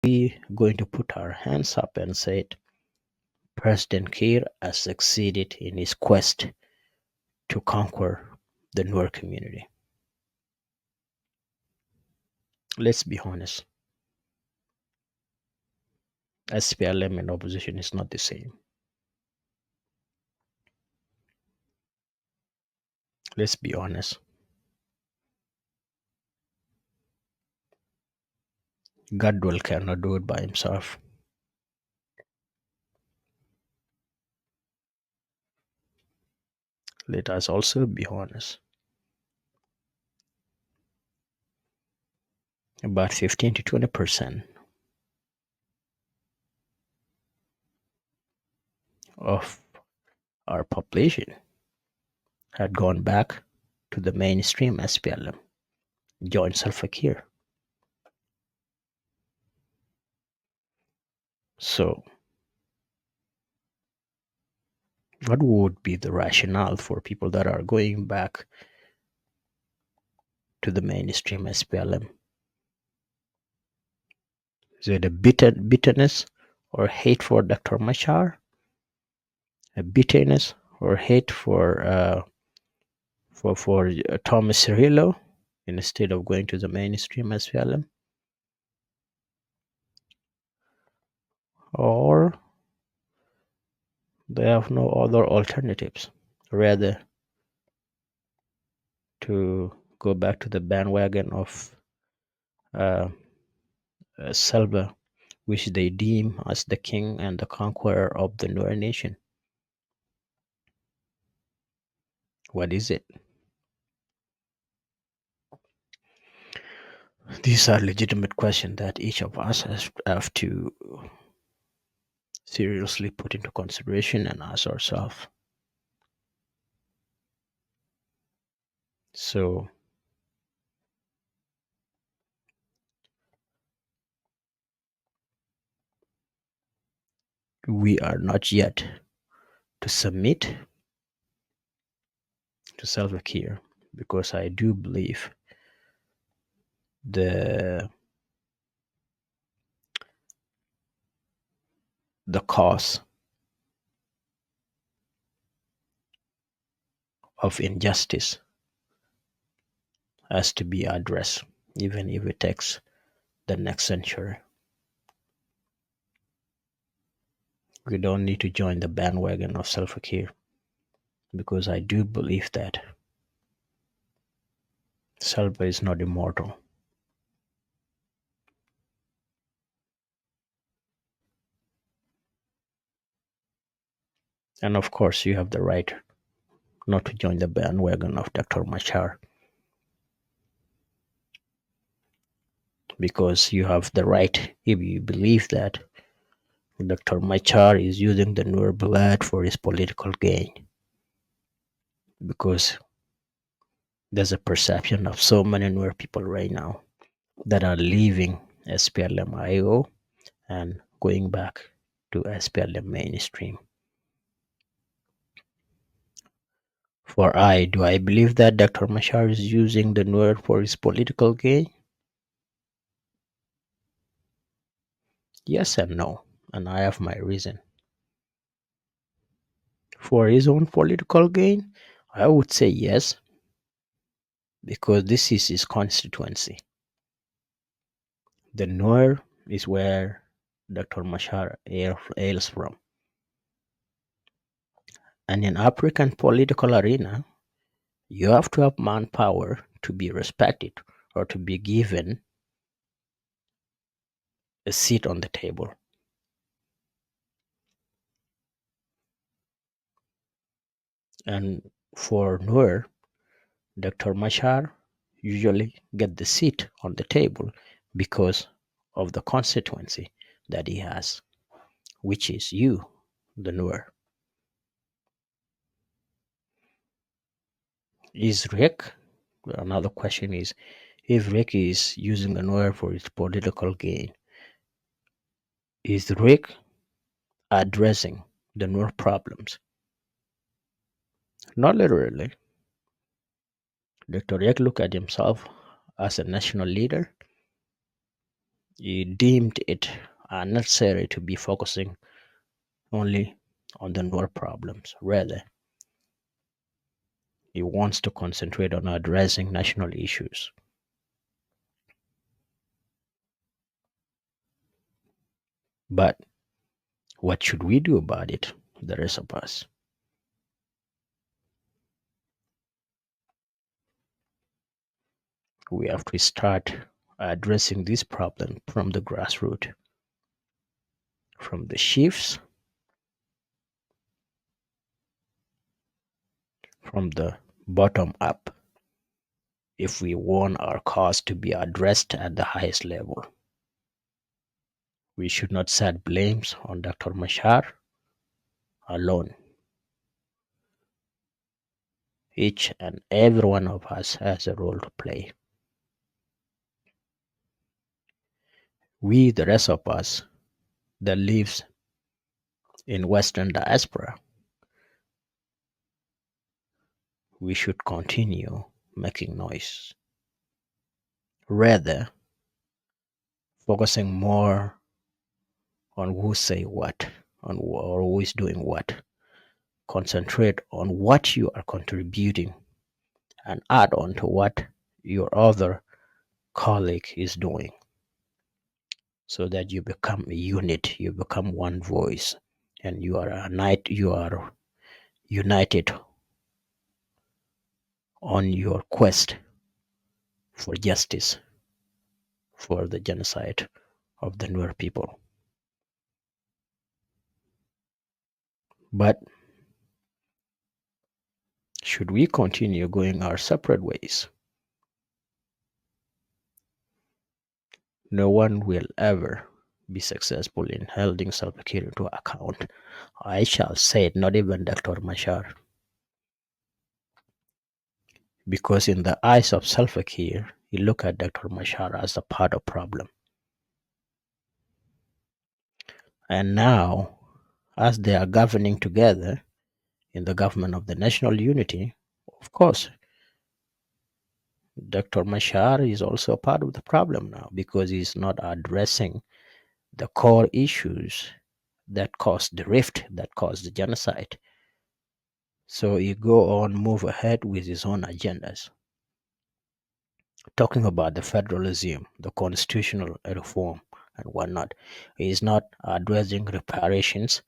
we going to put our hands up and say President Kiir has succeeded in his quest to conquer the Nuer community? Let's be honest. SPLM and opposition is not the same. Let's be honest. Gadwell cannot do it by himself. Let us also be honest. About 15 to 20% of our population had gone back to the mainstream SPLM, joined Salva Kiir. So, what would be the rationale for people that are going back to the mainstream SPLM? Is it a bitterness or hate for Dr. Machar? A bitterness or hate for Thomas Cirillo instead of going to the mainstream SPLM? Or they have no other alternatives, rather to go back to the bandwagon of Salva, which they deem as the king and the conqueror of the Nuer nation. What is it? These are legitimate questions that each of us have to seriously put into consideration and ask ourselves. So, we are not yet to submit to Salva Kiir, because I do believe the cause of injustice has to be addressed, even if it takes the next century. We don't need to join the bandwagon of Salva Kiir, because I do believe that Salva is not immortal. And of course, you have the right not to join the bandwagon of Dr. Machar, because you have the right, if you believe that Dr. Machar is using the Nuer blood for his political gain, because there's a perception of so many Nuer people right now that are leaving SPLM-IO and going back to SPLM mainstream. Do I believe that Dr. Machar is using the Nuer for his political gain? Yes and no, and I have my reason. For his own political gain, I would say yes, because this is his constituency. The Nuer is where Dr. Machar hails from. And in African political arena, you have to have manpower to be respected or to be given a seat on the table. And for Nuer, Dr. Machar usually get the seat on the table because of the constituency that he has, which is you, the Nuer. Is Riek, another question is, if Riek is using the Nuer for his political gain, is Riek addressing the Nuer problems? Not literally. Dr. Riek look at himself as a national leader, He deemed it unnecessary to be focusing only on the Nuer problems. Rather, he wants to concentrate on addressing national issues. But what should we do about it, the rest of us? We have to start addressing this problem from the grassroots, from the chiefs, from the bottom up, if we want our cause to be addressed at the highest level. We should not set blames on Dr. Mashar alone. Each and every one of us has a role to play. We, the rest of us that lives in Western diaspora, we should continue making noise, rather focusing more on who say what, or who is doing what. Concentrate on what you are contributing and add on to what your other colleague is doing, so that you become a unit, you become one voice, and you are united on your quest for justice for the genocide of the Nuer people. But should we continue going our separate ways, no one will ever be successful in holding Salva Kiir to account. I shall say it, not even Dr. Machar, because in the eyes of Salva Kiir, he look at Dr. Machar as a part of problem. And now, as they are governing together in the government of the national unity, of course, Dr. Machar is also a part of the problem now, because he's not addressing the core issues that caused the rift, that caused the genocide. So he go on, move ahead with his own agendas, talking about the federalism, the constitutional reform, and whatnot. He is not addressing reparations.